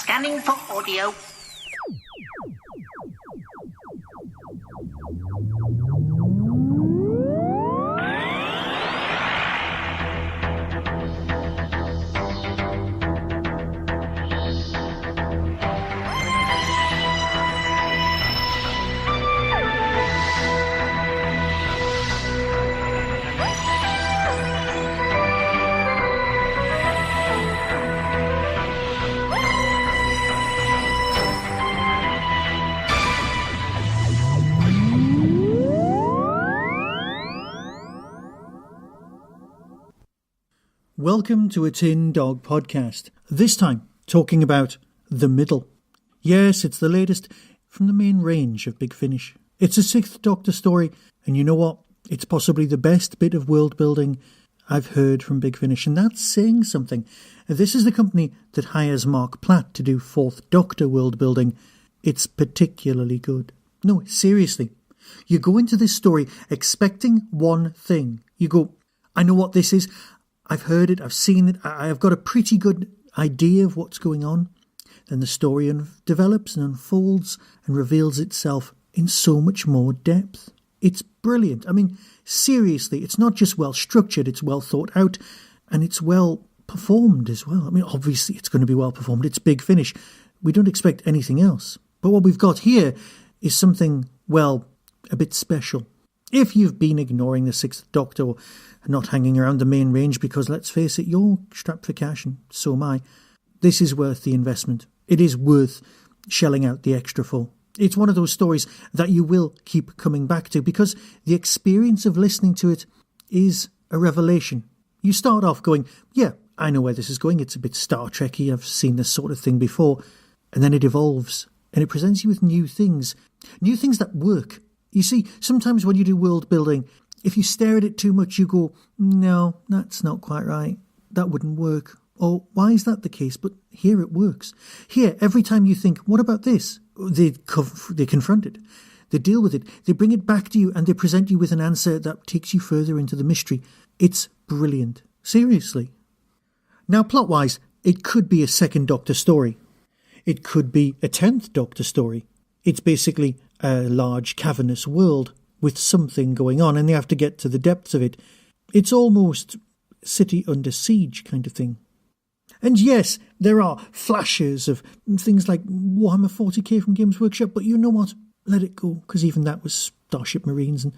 Scanning for audio. Welcome to a Tin Dog podcast, this time talking about The Middle. Yes, it's the latest from the main range of Big Finish. It's a Sixth Doctor story, and you know what? It's possibly the best bit of world building I've heard from Big Finish, and that's saying something. This is the company that hires Mark Platt to do Fourth Doctor world building. It's particularly good. No, seriously. You go into this story expecting one thing. You go, I know what this is. I've heard it, I've seen it, I've got a pretty good idea of what's going on. Then the story develops and unfolds and reveals itself in so much more depth. It's brilliant. I mean, seriously, it's not just well structured, it's well thought out, and it's well performed as well. I mean, obviously it's going to be well performed. It's Big Finish. We don't expect anything else. But what we've got here is something, well, a bit special. If you've been ignoring the Sixth Doctor or not hanging around the main range because, let's face it, you're strapped for cash and so am I, this is worth the investment. It is worth shelling out the extra for. It's one of those stories that you will keep coming back to because the experience of listening to it is a revelation. You start off going, yeah, I know where this is going. It's a bit Star Trek-y. I've seen this sort of thing before. And then it evolves and it presents you with new things that work. You see, sometimes when you do world building, if you stare at it too much, you go, no, that's not quite right. That wouldn't work. Or why is that the case? But here it works. Here, every time you think, what about this? They confront it. They deal with it. They bring it back to you and they present you with an answer that takes you further into the mystery. It's brilliant. Seriously. Now, plot-wise, it could be a Second Doctor story. It could be a 10th Doctor story. It's basically a large cavernous world with something going on and they have to get to the depths of it. It's almost City Under Siege kind of thing. And yes, there are flashes of things like Warhammer 40k from Games Workshop, but you know what? Let it go, because even that was Starship Marines and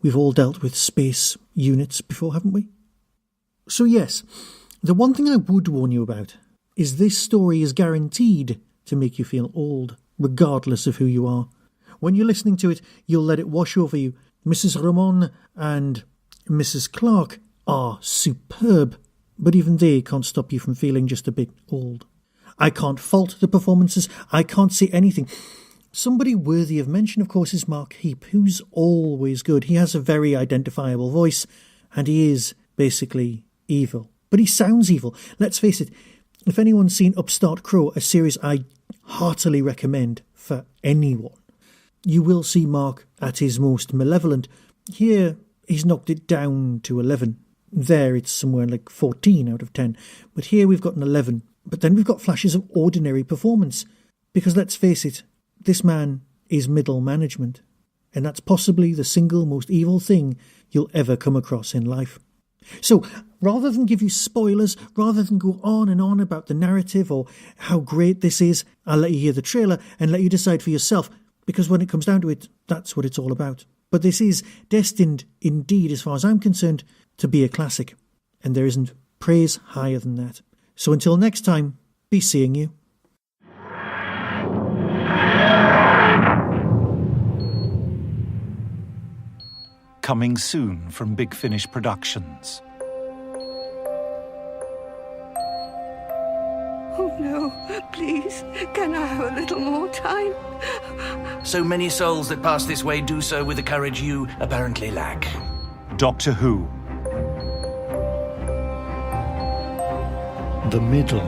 we've all dealt with space units before, haven't we? So yes, the one thing I would warn you about is this story is guaranteed to make you feel old, regardless of who you are. When you're listening to it, you'll let it wash over you. Mrs. Ramon and Mrs. Clarke are superb, but even they can't stop you from feeling just a bit old. I can't fault the performances. I can't say anything. Somebody worthy of mention, of course, is Mark Heap, who's always good. He has a very identifiable voice, and he is basically evil. But he sounds evil. Let's face it, if anyone's seen Upstart Crow, a series I heartily recommend for anyone, you will see Mark at his most malevolent. Here, he's knocked it down to 11. There, it's somewhere like 14 out of 10. But here we've got an 11. But then we've got flashes of ordinary performance. Because let's face it, this man is middle management. And that's possibly the single most evil thing you'll ever come across in life. So, rather than give you spoilers, rather than go on and on about the narrative or how great this is, I'll let you hear the trailer and let you decide for yourself. Because when it comes down to it, that's what it's all about. But this is destined, indeed, as far as I'm concerned, to be a classic. And there isn't praise higher than that. So until next time, be seeing you. Coming soon from Big Finish Productions. Oh no, please, can I have a little more time? So many souls that pass this way do so with the courage you apparently lack. Doctor Who. The Middle.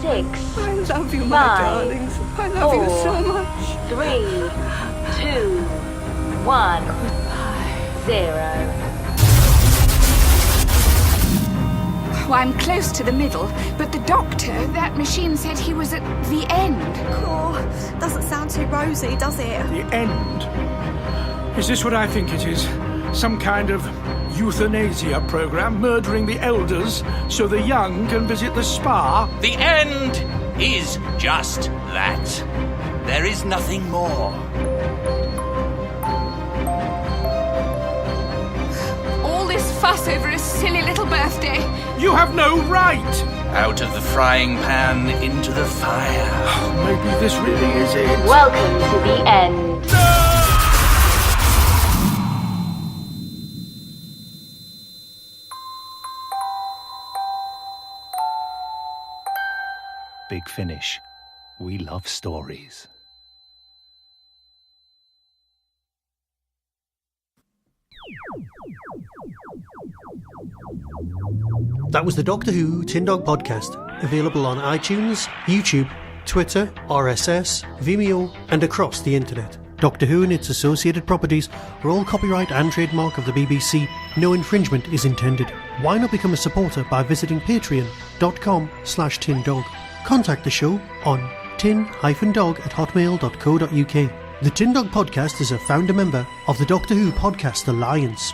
6. I love you, my 5, darlings. I love you 4, so much. 3, 2, 1, 0. why I'm close to the middle, but the doctor, that machine said he was at the end. Oh, doesn't sound too rosy, does it? The end? Is this what I think it is? Some kind of euthanasia program, murdering the elders so the young can visit the spa? The end is just that. There is nothing more. All this fuss over a silly little birthday. You have no right! Out of the frying pan into the fire. Oh, maybe this really is it. Welcome to the end. Big Finish. We love stories. That was the Doctor Who Tin Dog podcast, available on iTunes, YouTube, Twitter, RSS, Vimeo, and across the internet. Doctor Who and its associated properties are all copyright and trademark of the BBC. No infringement is intended. Why not become a supporter by visiting patreon.com/tindog. Contact the show on tin-dog@hotmail.co.uk. The Tin Dog podcast is a founder member of the Doctor Who Podcast Alliance.